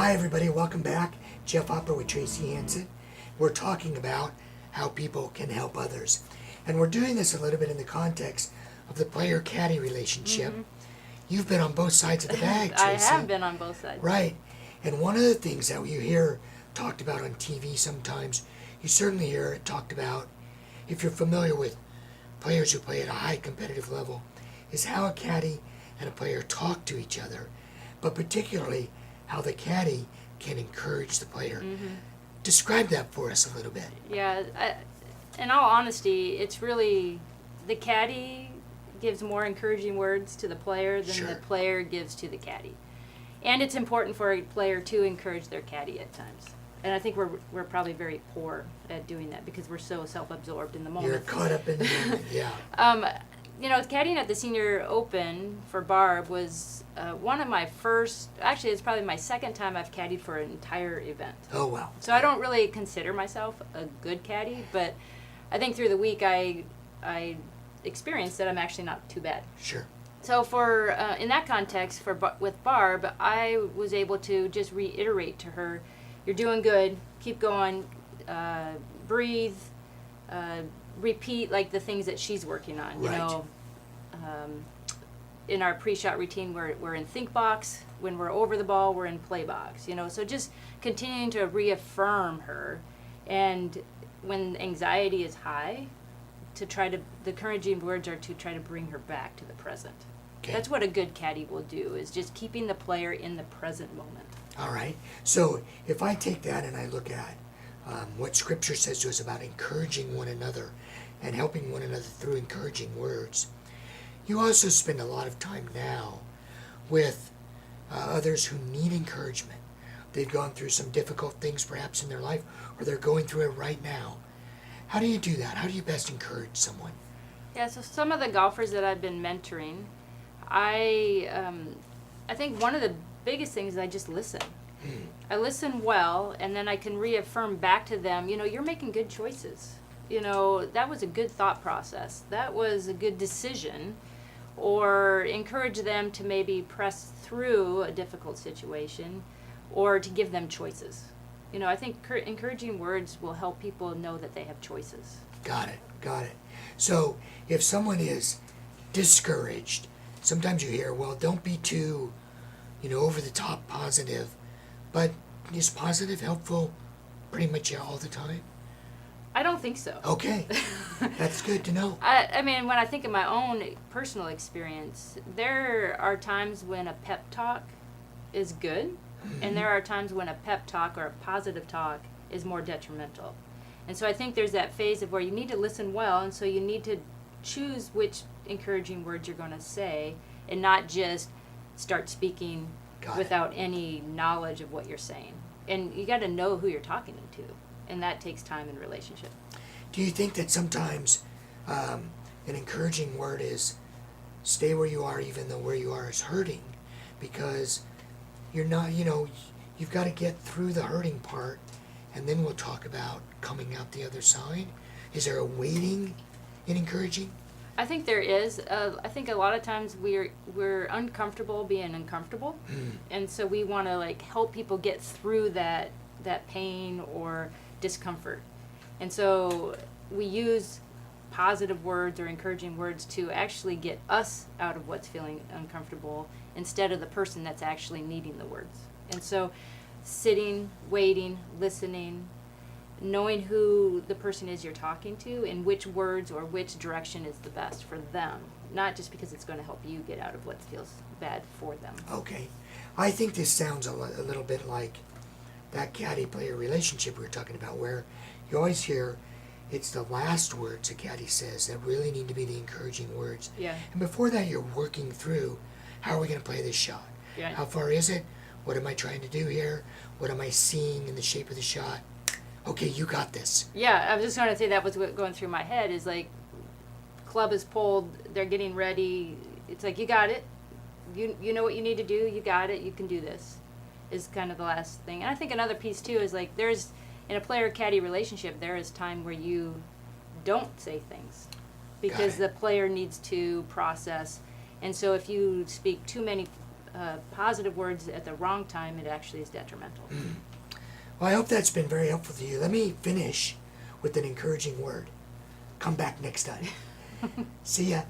Hi everybody, welcome back. Jeff Opera with Tracy Hanson. We're talking about how people can help others. And we're doing this a little bit in the context of the player-caddy relationship. Mm-hmm. You've been on both sides of the bag, Tracy. I have been on both sides. Right. And one of the things that you hear talked about on TV sometimes, you certainly hear it talked about, if you're familiar with players who play at a high competitive level, is how a caddy and a player talk to each other, but particularly how the caddy can encourage the player. Mm-hmm. Describe that for us a little bit. Yeah, in all honesty, it's really the caddy gives more encouraging words to the player than the player gives to the caddy. And it's important for a player to encourage their caddy at times. And I think we're probably very poor at doing that because we're so self-absorbed in the moment. You're caught up in the moment, yeah. Caddying at the Senior Open for Barb was one of my first, actually it's probably my second time I've caddied for an entire event. Oh, wow. So I don't really consider myself a good caddy, but I think through the week I experienced that I'm actually not too bad. Sure. So for in that context, with Barb, I was able to just reiterate to her, you're doing good, keep going, breathe, repeat like the things that she's working on. Right. You know, in our pre-shot routine, we're in think box. When we're over the ball, we're in play box. You know, so just continuing to reaffirm her, and when anxiety is high, the encouraging words are to try to bring her back to the present. Okay. That's what a good caddy will do, is just keeping the player in the present moment. All right. So if I take that and I look at what Scripture says to us about encouraging one another and helping one another through encouraging words, you also spend a lot of time now with others who need encouragement. They've gone through some difficult things perhaps in their life, or they're going through it right now. How do you do that? How do you best encourage someone? Yeah, so some of the golfers that I've been mentoring, I think one of the biggest things is I just listen. I listen well, and then I can reaffirm back to them, you know, you're making good choices. You know, that was a good thought process. That was a good decision. Or encourage them to maybe press through a difficult situation, or to give them choices. You know, I think encouraging words will help people know that they have choices. Got it. So if someone is discouraged, sometimes you hear, well, don't be too, over the top positive. But is positive helpful pretty much all the time? I don't think so. Okay. That's good to know. I mean, when I think of my own personal experience, there are times when a pep talk is good, and there are times when a pep talk or a positive talk is more detrimental. And so I think there's that phase of where you need to listen well, and so you need to choose which encouraging words you're going to say, and not just start speaking without any knowledge of what you're saying. And you got to know who you're talking to, and that takes time in relationship. Do you think that sometimes an encouraging word is stay where you are even though where you are is hurting? Because you're not, you've got to get through the hurting part, and then we'll talk about coming out the other side. Is there a waiting in encouraging? I think there is. I think a lot of times we're uncomfortable being uncomfortable, and so we want to help people get through that pain or discomfort, and so we use positive words or encouraging words to actually get us out of what's feeling uncomfortable instead of the person that's actually needing the words. And so sitting, waiting, listening, knowing who the person is you're talking to and which words or which direction is the best for them, not just because it's going to help you get out of what feels bad for them. Okay. I think this sounds a little bit like that caddy-player relationship we were talking about, where you always hear it's the last words a caddy says that really need to be the encouraging words. Yeah. And before that, you're working through, how are we going to play this shot? Yeah. How far is it? What am I trying to do here? What am I seeing in the shape of the shot? Okay, you got this. Yeah, I was just going to say that was what going through my head is club is pulled, they're getting ready. It's you got it. You know what you need to do. You got it. You can do this. Is kind of the last thing. And I think another piece too is there's in a player-caddy relationship, there is time where you don't say things because the player needs to process. And so if you speak too many positive words at the wrong time, it actually is detrimental. Well, I hope that's been very helpful to you. Let me finish with an encouraging word. Come back next time. See ya.